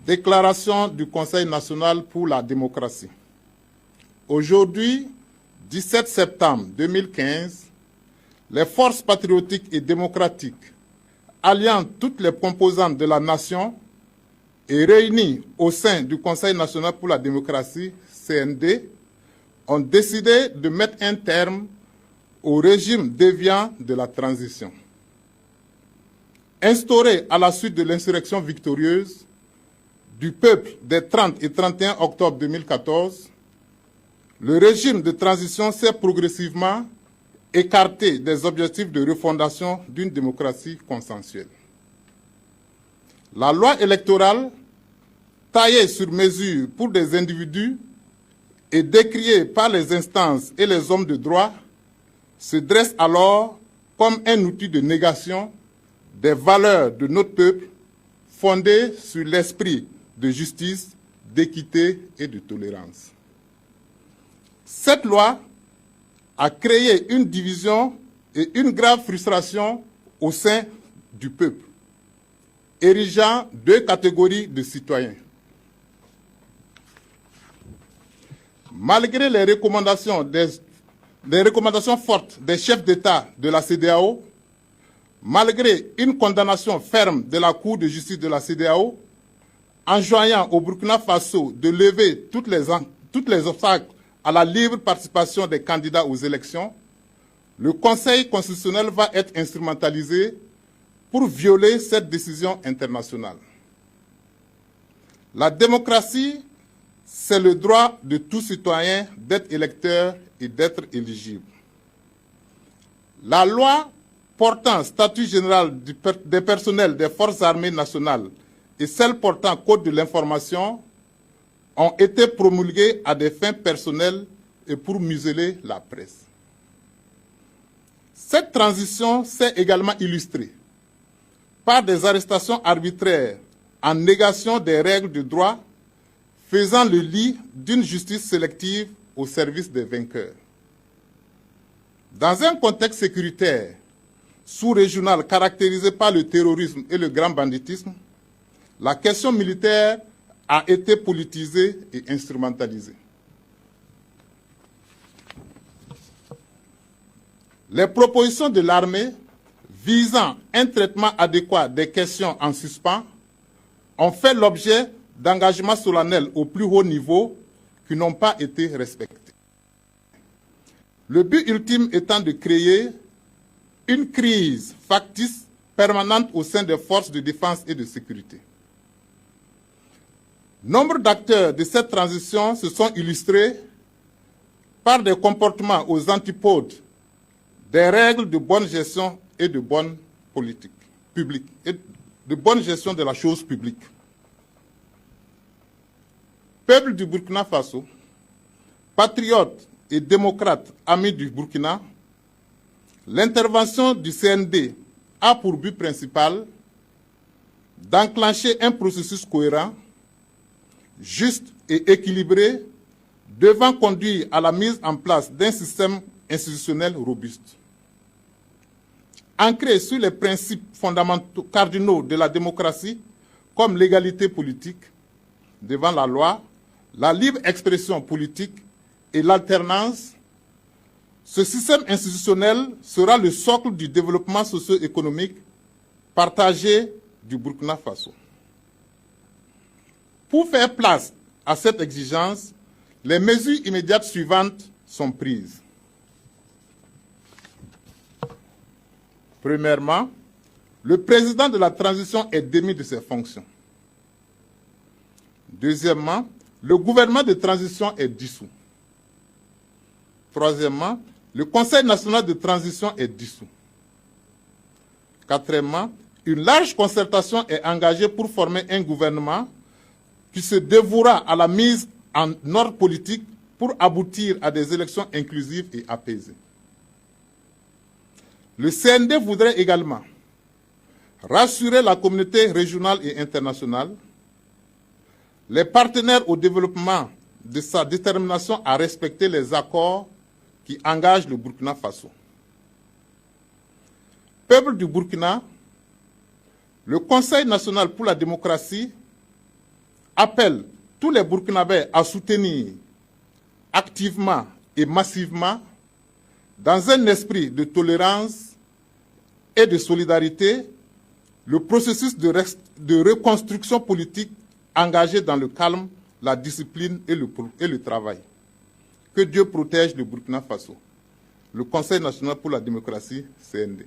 Déclaration du Conseil national pour la démocratie. Aujourd'hui, 17 septembre 2015, les forces patriotiques et démocratiques, alliant toutes les composantes de la nation et réunies au sein du Conseil national pour la démocratie, CND, ont décidé de mettre un terme au régime déviant de la transition. Instauré à la suite de l'insurrection victorieuse du peuple des 30 et 31 octobre 2014, le régime de transition s'est progressivement écarté des objectifs de refondation d'une démocratie consensuelle. La loi électorale, taillée sur mesure pour des individus et décriée par les instances et les hommes de droit, se dresse alors comme un outil de négation des valeurs de notre peuple fondées sur l'esprit de justice, d'équité et de tolérance. Cette loi a créé une division et une grave frustration au sein du peuple, érigeant deux catégories de citoyens. Malgré les recommandations fortes des chefs d'État de la CEDEAO, malgré une condamnation ferme de la Cour de justice de la CEDEAO, enjoignant au Burkina Faso de lever toutes les obstacles à la libre participation des candidats aux élections, le Conseil constitutionnel va être instrumentalisé pour violer cette décision internationale. La démocratie, c'est le droit de tout citoyen d'être électeur et d'être éligible. La loi portant statut général des personnels des forces armées nationales et celle portant code de l'information ont été promulguées à des fins personnelles et pour museler la presse. Cette transition s'est également illustrée par des arrestations arbitraires en négation des règles de droit, faisant le lit d'une justice sélective au service des vainqueurs. Dans un contexte sécuritaire sous-régional caractérisé par le terrorisme et le grand banditisme, la question militaire a été politisée et instrumentalisée. Les propositions de l'armée visant un traitement adéquat des questions en suspens ont fait l'objet d'engagements solennels au plus haut niveau qui n'ont pas été respectés. Le but ultime étant de créer une crise factice permanente au sein des forces de défense et de sécurité. Nombre d'acteurs de cette transition se sont illustrés par des comportements aux antipodes des règles de bonne gestion et de bonne politique publique, et de bonne gestion de la chose publique. Peuple du Burkina Faso, patriotes et démocrates amis du Burkina, l'intervention du CND a pour but principal d'enclencher un processus cohérent, juste et équilibré, devant conduire à la mise en place d'un système institutionnel robuste. Ancré sur les principes fondamentaux cardinaux de la démocratie, comme l'égalité politique devant la loi, la libre expression politique et l'alternance, ce système institutionnel sera le socle du développement socio-économique partagé du Burkina Faso. Pour faire place à cette exigence, les mesures immédiates suivantes sont prises. Premièrement, le président de la transition est démis de ses fonctions. Deuxièmement, le gouvernement de transition est dissous. Troisièmement, le Conseil national de transition est dissous. Quatrièmement, une large concertation est engagée pour former un gouvernement qui se dévouera à la mise en ordre politique pour aboutir à des élections inclusives et apaisées. Le CND voudrait également rassurer la communauté régionale et internationale, les partenaires au développement de sa détermination à respecter les accords qui engagent le Burkina Faso. Peuple du Burkina, le Conseil national pour la démocratie appelle tous les Burkinabés à soutenir activement et massivement, dans un esprit de tolérance et de solidarité, le processus de reconstruction politique engagé dans le calme, la discipline et le travail. Que Dieu protège le Burkina Faso. Le Conseil national pour la démocratie, CND.